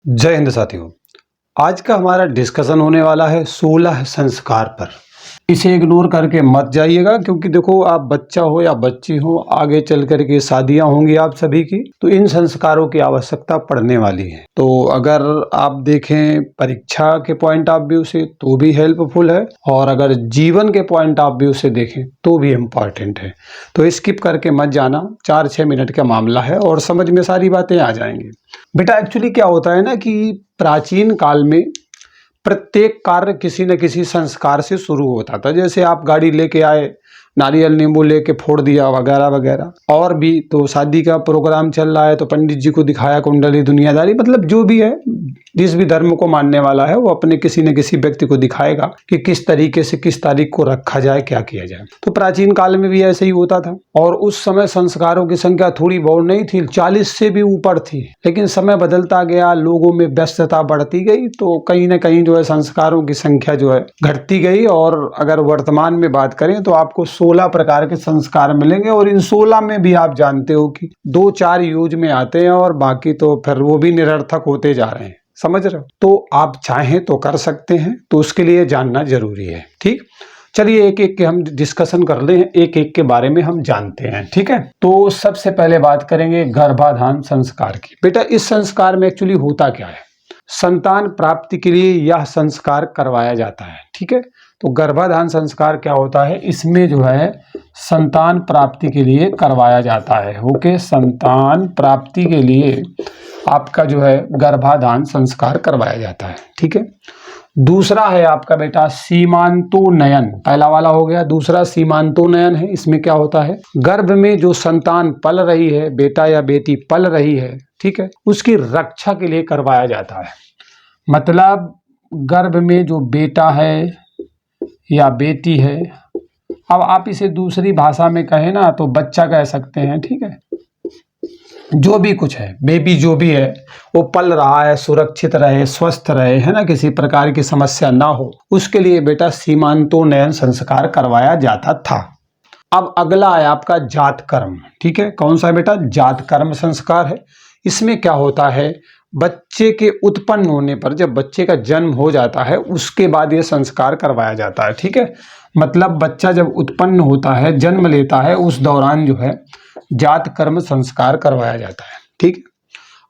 जय हिंद साथियों। आज का हमारा डिस्कशन होने वाला है 16 संस्कार पर। इसे इग्नोर करके मत जाइएगा, क्योंकि देखो आप बच्चा हो या बच्ची हो, आगे चल करके शादियां होंगी आप सभी की, तो इन संस्कारों की आवश्यकता पड़ने वाली है। तो अगर आप देखें परीक्षा के पॉइंट ऑफ व्यू से तो भी हेल्पफुल है, और अगर जीवन के पॉइंट ऑफ व्यू से देखें तो भी इम्पॉर्टेंट है। तो स्किप करके मत जाना, 4-6 मिनट का मामला है और समझ में सारी बातें आ जाएंगी। बेटा एक्चुअली क्या होता है ना कि प्राचीन काल में प्रत्येक कार्य किसी न किसी संस्कार से शुरू होता था। जैसे आप गाड़ी लेके आए, नारियल नींबू लेके फोड़ दिया वगैरह वगैरह। और भी तो शादी का प्रोग्राम चल रहा है तो पंडित जी को दिखाया कुंडली दुनियादारी, मतलब जो भी है, जिस भी धर्म को मानने वाला है वो अपने किसी न किसी व्यक्ति को दिखाएगा कि किस तरीके से किस तारीख को रखा जाए, क्या किया जाए। तो प्राचीन काल में भी ऐसे ही होता था, और उस समय संस्कारों की संख्या थोड़ी बहुत नहीं थी, 40 से भी ऊपर थी। लेकिन समय बदलता गया, लोगों में व्यस्तता बढ़ती गई, तो कहीं ना कहीं जो है संस्कारों की संख्या जो है घटती गई। और अगर वर्तमान में बात करें तो आपको 16 प्रकार के संस्कार मिलेंगे, और इन 16 में भी आप जानते हो कि 2-4 यूज में आते हैं और बाकी तो फिर वो भी निरर्थक होते जा रहे हैं। समझ रहे हो? तो आप चाहें तो कर सकते हैं, तो उसके लिए जानना जरूरी है। ठीक, चलिए एक एक के हम डिस्कशन कर लें, एक एक के बारे में हम जानते हैं। ठीक है, तो सबसे पहले बात करेंगे गर्भाधान संस्कार की। बेटा इस संस्कार में एक्चुअली होता क्या है, संतान प्राप्ति के लिए यह संस्कार करवाया जाता है। ठीक है, तो गर्भाधान संस्कार क्या होता है, इसमें जो है संतान प्राप्ति के लिए करवाया जाता है। ओके, संतान प्राप्ति के लिए आपका जो है गर्भाधान संस्कार करवाया जाता है। ठीक है, दूसरा है आपका बेटा सीमांतोन्नयन। पहला वाला हो गया, दूसरा सीमांतोन्नयन है। इसमें क्या होता है, गर्भ में जो संतान पल रही है, बेटा या बेटी पल रही है, ठीक है, उसकी रक्षा के लिए करवाया जाता है। मतलब गर्भ में जो बेटा है या बेटी है, अब आप इसे दूसरी भाषा में कहें ना तो बच्चा कह सकते हैं। ठीक है, जो भी कुछ है, बेबी जो भी है वो पल रहा है, सुरक्षित रहे, स्वस्थ रहे, है ना, किसी प्रकार की समस्या ना हो, उसके लिए बेटा सीमांतोन्नयन संस्कार करवाया जाता था। अब अगला है आपका जात कर्म। ठीक है, कौन सा है बेटा, जात कर्म संस्कार है। इसमें क्या होता है, बच्चे के उत्पन्न होने पर, जब बच्चे का जन्म हो जाता है उसके बाद ये संस्कार करवाया जाता है। ठीक है, मतलब बच्चा जब उत्पन्न होता है, जन्म लेता है, उस दौरान जो है जात कर्म संस्कार करवाया जाता है। ठीक है,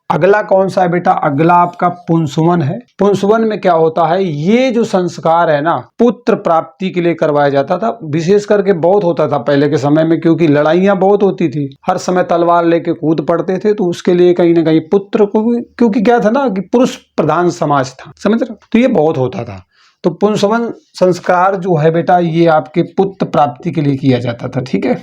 अगला कौन सा है बेटा, अगला आपका पुंसवन है। पुंसवन में क्या होता है, ये जो संस्कार है ना, पुत्र प्राप्ति के लिए करवाया जाता था। विशेष करके बहुत होता था पहले के समय में, क्योंकि लड़ाइयां बहुत होती थी, हर समय तलवार लेके कूद पड़ते थे, तो उसके लिए कहीं ना कहीं पुत्र को, क्योंकि क्या था ना कि पुरुष प्रधान समाज था, समझ रहे हो, तो ये बहुत होता था। तो पुंसवन संस्कार जो है बेटा, ये आपके पुत्र प्राप्ति के लिए किया जाता था। ठीक है,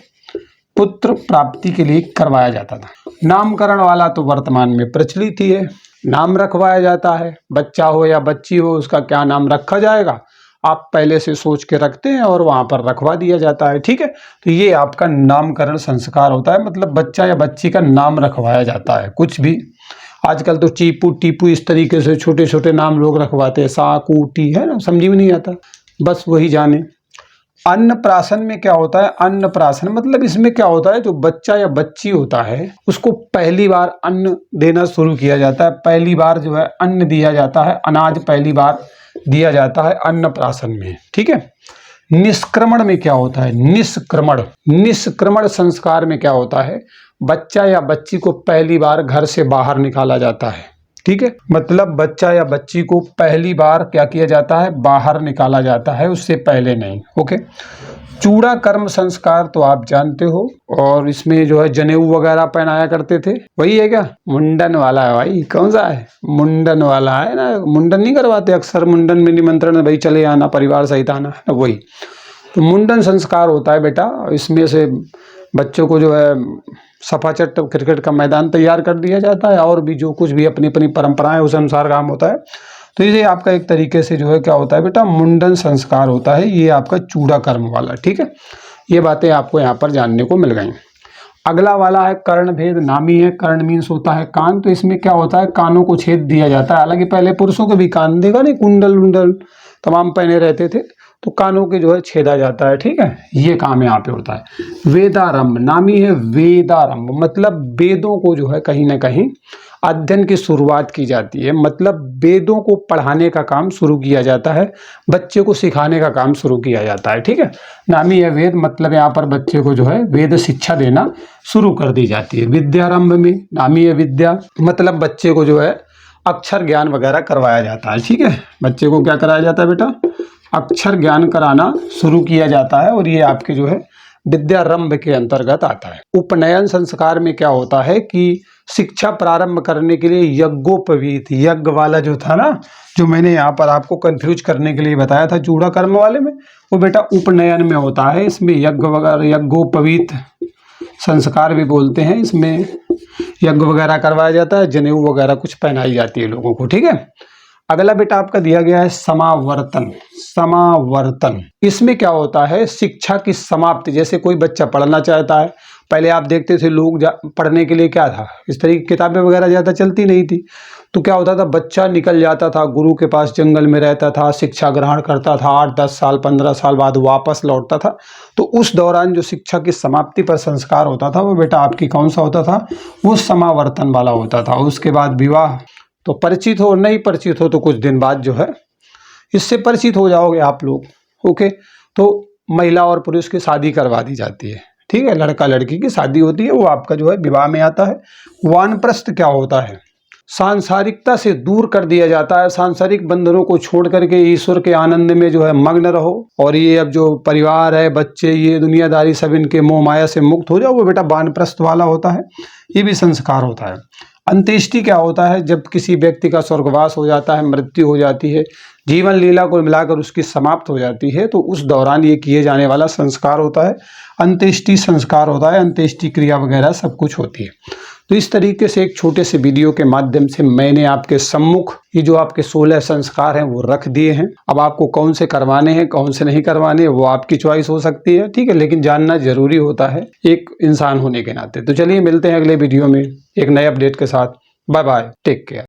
पुत्र प्राप्ति के लिए करवाया जाता था। नामकरण वाला तो वर्तमान में प्रचलित ही है, नाम रखवाया जाता है। बच्चा हो या बच्ची हो, उसका क्या नाम रखा जाएगा आप पहले से सोच के रखते हैं और वहां पर रखवा दिया जाता है। ठीक है, तो ये आपका नामकरण संस्कार होता है, मतलब बच्चा या बच्ची का नाम रखवाया जाता है। कुछ भी आजकल तो चीपू टीपू इस तरीके से छोटे छोटे नाम लोग रखवाते हैं, साकू टी, है ना, समझ में नहीं आता, बस वही जाने। अन्नप्राशन में क्या होता है, अन्नप्राशन मतलब इसमें क्या होता है, जो बच्चा या बच्ची होता है उसको पहली बार अन्न देना शुरू किया जाता है। पहली बार जो है अन्न दिया जाता है, अनाज पहली बार दिया जाता है अन्नप्राशन में। ठीक है, निष्क्रमण में क्या होता है, निष्क्रमण, निष्क्रमण संस्कार में क्या होता है, बच्चा या बच्ची को पहली बार घर से बाहर निकाला जाता है। ठीक है, मतलब बच्चा या बच्ची को पहली बार क्या किया जाता है, बाहर निकाला जाता है, उससे पहले नहीं। ओके, चूड़ा कर्म संस्कार तो आप जानते हो, और इसमें जो है जनेऊ वगैरह पहनाया करते थे, वही है क्या, मुंडन वाला है भाई, कौन सा है, मुंडन वाला है ना। मुंडन नहीं करवाते अक्सर, मुंडन में निमंत्रण, भाई चले आना, परिवार सहित आना, है ना, वही तो मुंडन संस्कार होता है बेटा। इसमें से बच्चों को जो है सफाचट क्रिकेट का मैदान तैयार कर दिया जाता है, और भी जो कुछ भी अपनी अपनी परंपराएं उस अनुसार काम होता है। तो ये आपका एक तरीके से जो है क्या होता है बेटा, मुंडन संस्कार होता है, ये आपका चूड़ा कर्म वाला। ठीक है, ये बातें आपको यहाँ पर जानने को मिल गई। अगला वाला है कर्ण भेद नामी है। कर्ण मीन्स होता है कान, तो इसमें क्या होता है, कानों को छेद दिया जाता है। हालांकि पहले पुरुषों को भी कान, देखा नहीं, कुंडल उंडल तमाम पहने रहते थे, तो कानों के जो है छेदा जाता है। ठीक है, ये काम यहाँ पे होता है। वेदारंभ नामी है, वेदारंभ मतलब वेदों को जो है कहीं ना कहीं अध्ययन की शुरुआत की जाती है, मतलब वेदों को पढ़ाने का काम शुरू किया जाता है, बच्चे को सिखाने का काम शुरू किया जाता है। ठीक है, नामी है वेद, मतलब यहाँ पर बच्चे को जो है वेद शिक्षा देना शुरू कर दी जाती है। विद्यारंभ में नामी है विद्या, मतलब बच्चे को जो है अक्षर ज्ञान वगैरह करवाया जाता है। ठीक है, बच्चे को क्या कराया जाता है बेटा, अक्षर ज्ञान कराना शुरू किया जाता है, और ये आपके जो है विद्यारंभ के अंतर्गत आता है। उपनयन संस्कार में क्या होता है कि शिक्षा प्रारंभ करने के लिए यज्ञोपवीत, यज्ञ वाला जो था ना, जो मैंने यहाँ पर आपको कंफ्यूज करने के लिए बताया था जूड़ा कर्म वाले में, वो बेटा उपनयन में होता है। इसमें यज्ञ वगैरह, यज्ञोपवीत संस्कार भी बोलते हैं, इसमें यज्ञ वगैरह करवाया जाता है, जनेऊ वगैरह कुछ पहनाई जाती है लोगों को। ठीक है, अगला बेटा आपका दिया गया है समावर्तन। समावर्तन, इसमें क्या होता है, शिक्षा की समाप्ति। जैसे कोई बच्चा पढ़ना चाहता है, पहले आप देखते थे लोग पढ़ने के लिए क्या था, इस तरह की किताबें वगैरह ज़्यादा चलती नहीं थी, तो क्या होता था, बच्चा निकल जाता था, गुरु के पास जंगल में रहता था, शिक्षा ग्रहण करता था, 8-10 साल 15 साल बाद वापस लौटता था। तो उस दौरान जो शिक्षा की समाप्ति पर संस्कार होता था वो बेटा आपकी कौन सा होता था, वो समावर्तन वाला होता था। उसके बाद विवाह, तो परिचित हो नहीं परिचित हो तो कुछ दिन बाद जो है इससे परिचित हो जाओगे आप लोग। ओके, तो महिला और पुरुष की शादी करवा दी जाती है। ठीक है, लड़का लड़की की शादी होती है, वो आपका जो है विवाह में आता है। वानप्रस्थ क्या होता है, सांसारिकता से दूर कर दिया जाता है, सांसारिक बंधनों को छोड़ करके ईश्वर के आनंद में जो है मग्न रहो, और ये अब जो परिवार है, बच्चे, ये दुनियादारी सब इनके मोह माया से मुक्त हो जाओ, वो बेटा वानप्रस्थ वाला होता है। ये भी संस्कार होता है। अंत्येष्टि क्या होता है, जब किसी व्यक्ति का स्वर्गवास हो जाता है, मृत्यु हो जाती है, जीवन लीला को मिलाकर उसकी समाप्त हो जाती है, तो उस दौरान ये किए जाने वाला संस्कार होता है, अंत्येष्टि संस्कार होता है। अंत्येष्टि क्रिया वगैरह सब कुछ होती है। तो इस तरीके से एक छोटे से वीडियो के माध्यम से मैंने आपके सम्मुख ये जो आपके 16 संस्कार हैं वो रख दिए हैं। अब आपको कौन से करवाने हैं, कौन से नहीं करवाने, वो आपकी चॉइस हो सकती है। ठीक है, लेकिन जानना जरूरी होता है एक इंसान होने के नाते। तो चलिए मिलते हैं अगले वीडियो में एक नए अपडेट के साथ। Bye bye, take care.